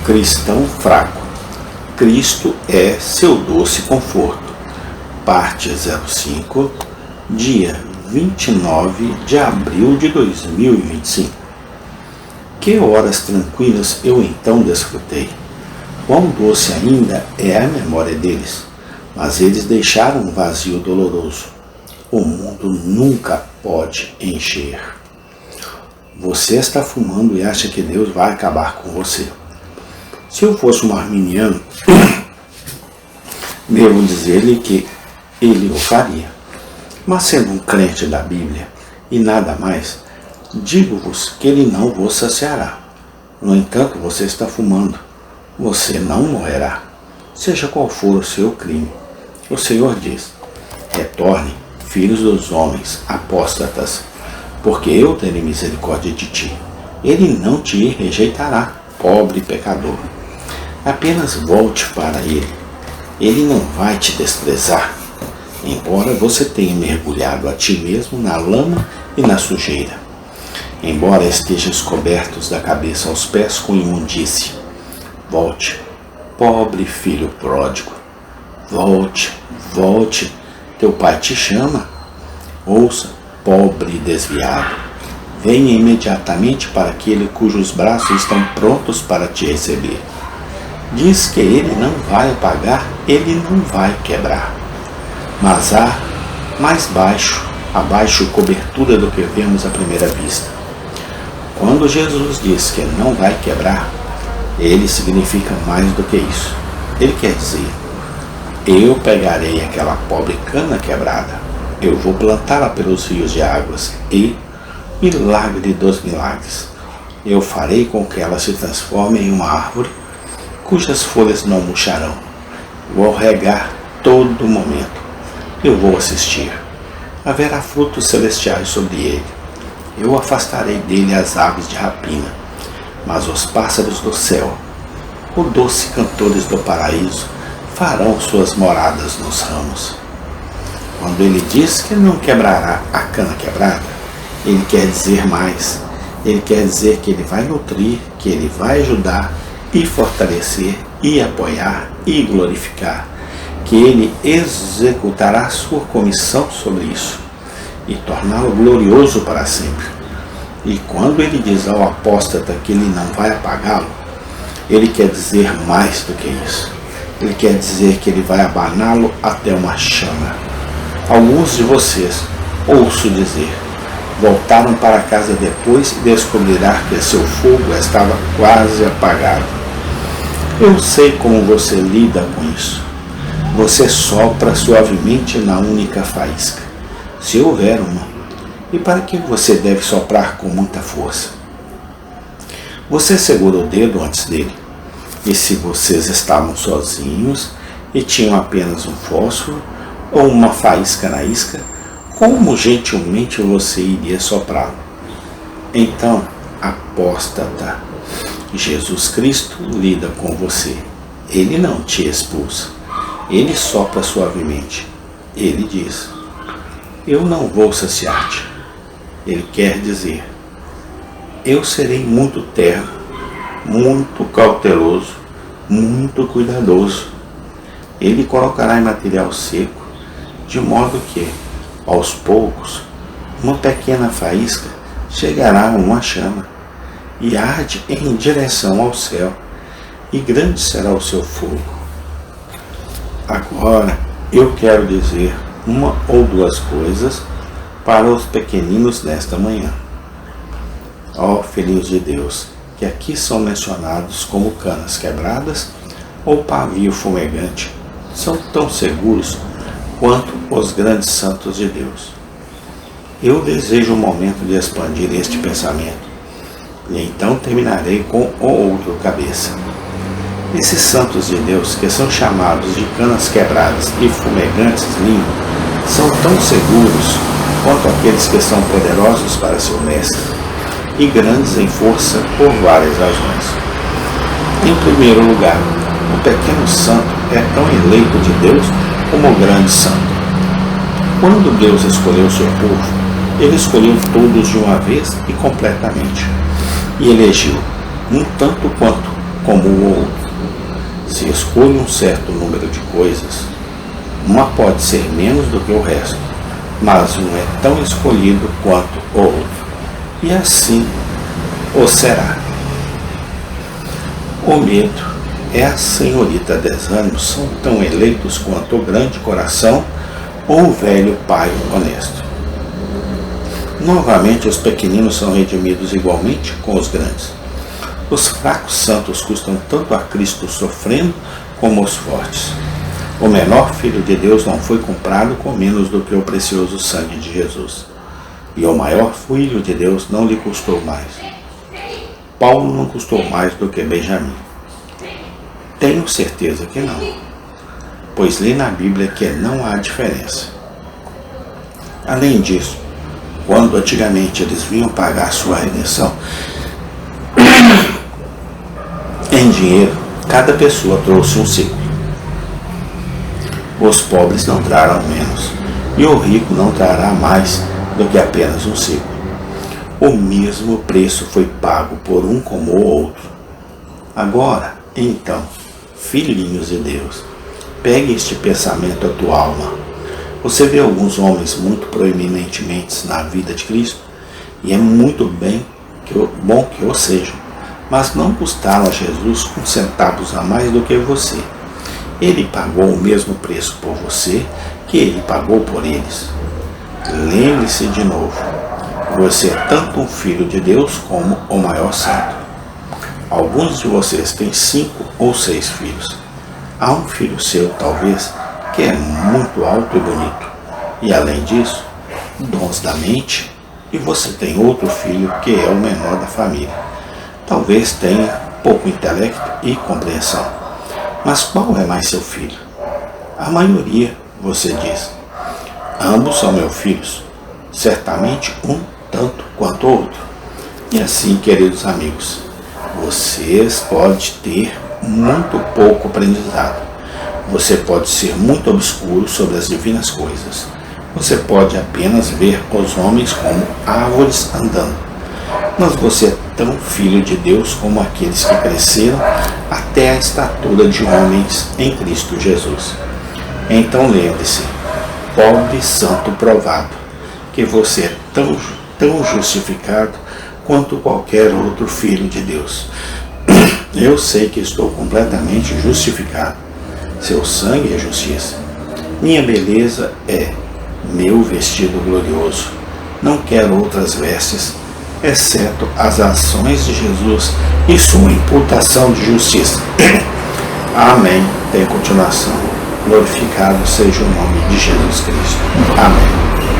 Cristão fraco. Cristo é seu doce conforto. Parte 05, dia 29 de abril de 2025. Que horas tranquilas eu então desfrutei. Quão doce ainda é a memória deles, mas eles deixaram um vazio doloroso. O mundo nunca pode encher. Você está fumando e acha que Deus vai acabar com você. Se eu fosse um arminiano, devo dizer-lhe que ele o faria. Mas sendo um crente da Bíblia e nada mais, digo-vos que ele não vos saciará. No entanto, você está fumando. Você não morrerá, seja qual for o seu crime. O Senhor diz: retorne, filhos dos homens, apóstatas, porque eu terei misericórdia de ti. Ele não te rejeitará, pobre pecador. Apenas volte para ele. Ele não vai te desprezar, embora você tenha mergulhado a ti mesmo na lama e na sujeira. Embora estejas cobertos da cabeça aos pés com imundície. Volte, pobre filho pródigo. Volte, volte, teu pai te chama. Ouça, pobre desviado. Venha imediatamente para aquele cujos braços estão prontos para te receber. Diz que ele não vai apagar, ele não vai quebrar. Mas há mais abaixo cobertura do que vemos à primeira vista. Quando Jesus diz que não vai quebrar, ele significa mais do que isso. Ele quer dizer: eu pegarei aquela pobre cana quebrada, eu vou plantá-la pelos rios de águas e, milagre dos milagres, eu farei com que ela se transforme em uma árvore cujas folhas não murcharão. Vou regar todo momento. Eu vou assistir. Haverá frutos celestiais sobre ele. Eu afastarei dele as aves de rapina, mas os pássaros do céu, os doces cantores do paraíso, farão suas moradas nos ramos. Quando ele diz que não quebrará a cana quebrada, ele quer dizer mais. Ele quer dizer que ele vai nutrir, que ele vai ajudar e fortalecer e apoiar e glorificar, que ele executará sua comissão sobre isso e torná-lo glorioso para sempre. E quando ele diz ao apóstata que ele não vai apagá-lo, ele quer dizer mais do que isso. Ele quer dizer que ele vai abaná-lo até uma chama. Alguns de vocês, ouço dizer, voltaram para casa depois e descobrirá que seu fogo estava quase apagado. Eu sei como você lida com isso. Você sopra suavemente na única faísca, se houver uma. E para que você deve soprar com muita força? Você segura o dedo antes dele. E se vocês estavam sozinhos e tinham apenas um fósforo ou uma faísca na isca, como gentilmente você iria soprá-lo? Então, apóstata, Jesus Cristo lida com você. Ele não te expulsa. Ele sopra suavemente. Ele diz: eu não vou saciar-te. Ele quer dizer: eu serei muito terno, muito cauteloso, muito cuidadoso. Ele colocará em material seco, de modo que, aos poucos, uma pequena faísca chegará a uma chama e arde em direção ao céu, e grande será o seu fogo. Agora eu quero dizer uma ou duas coisas para os pequeninos nesta manhã. Ó filhos de Deus, que aqui são mencionados como canas quebradas ou pavio fumegante, são tão seguros quanto os grandes santos de Deus. Eu desejo um momento de expandir este pensamento, e então terminarei com o outro cabeça. Esses santos de Deus, que são chamados de canas quebradas e fumegantes linho, são tão seguros quanto aqueles que são poderosos para seu mestre e grandes em força por várias razões. Em primeiro lugar, o pequeno santo é tão eleito de Deus como o grande santo. Quando Deus escolheu seu povo, ele escolheu todos de uma vez e completamente, e elegeu, um tanto quanto como o outro. Se escolho um certo número de coisas, uma pode ser menos do que o resto, mas um é tão escolhido quanto o outro, e assim o será. O medo e a senhorita Desânimo são tão eleitos quanto o grande coração ou o velho pai honesto. Novamente, os pequeninos são redimidos igualmente com os grandes. Os fracos santos custam tanto a Cristo sofrendo como os fortes. O menor filho de Deus não foi comprado com menos do que o precioso sangue de Jesus. E o maior filho de Deus não lhe custou mais. Paulo não custou mais do que Benjamim. Tenho certeza que não, pois li na Bíblia que não há diferença. Além disso, quando antigamente eles vinham pagar sua redenção em dinheiro, cada pessoa trouxe um ciclo. Os pobres não trarão menos, e o rico não trará mais do que apenas um ciclo. O mesmo preço foi pago por um como o outro. Agora, então, filhinhos de Deus, pegue este pensamento à tua alma. Você vê alguns homens muito proeminentemente na vida de Cristo, e é muito bom que o sejam, mas não custaram a Jesus uns centavos a mais do que você. Ele pagou o mesmo preço por você que ele pagou por eles. Lembre-se de novo, você é tanto um filho de Deus como o maior santo. Alguns de vocês têm 5 ou 6 filhos. Há um filho seu, talvez, que é muito alto e bonito, e além disso, dons da mente, e você tem outro filho que é o menor da família. Talvez tenha pouco intelecto e compreensão. Mas qual é mais seu filho? A maioria, você diz. Ambos são meus filhos, certamente um tanto quanto o outro. E assim, queridos amigos, vocês podem ter muito pouco aprendizado. Você pode ser muito obscuro sobre as divinas coisas. Você pode apenas ver os homens como árvores andando. Mas você é tão filho de Deus como aqueles que cresceram até a estatura de homens em Cristo Jesus. Então lembre-se, pobre santo provado, que você é tão justificado quanto qualquer outro filho de Deus. Eu sei que estou completamente justificado. Seu sangue é justiça. Minha beleza é meu vestido glorioso. Não quero outras vestes, exceto as ações de Jesus e sua imputação de justiça. Amém. Tem continuação. Glorificado seja o nome de Jesus Cristo. Amém.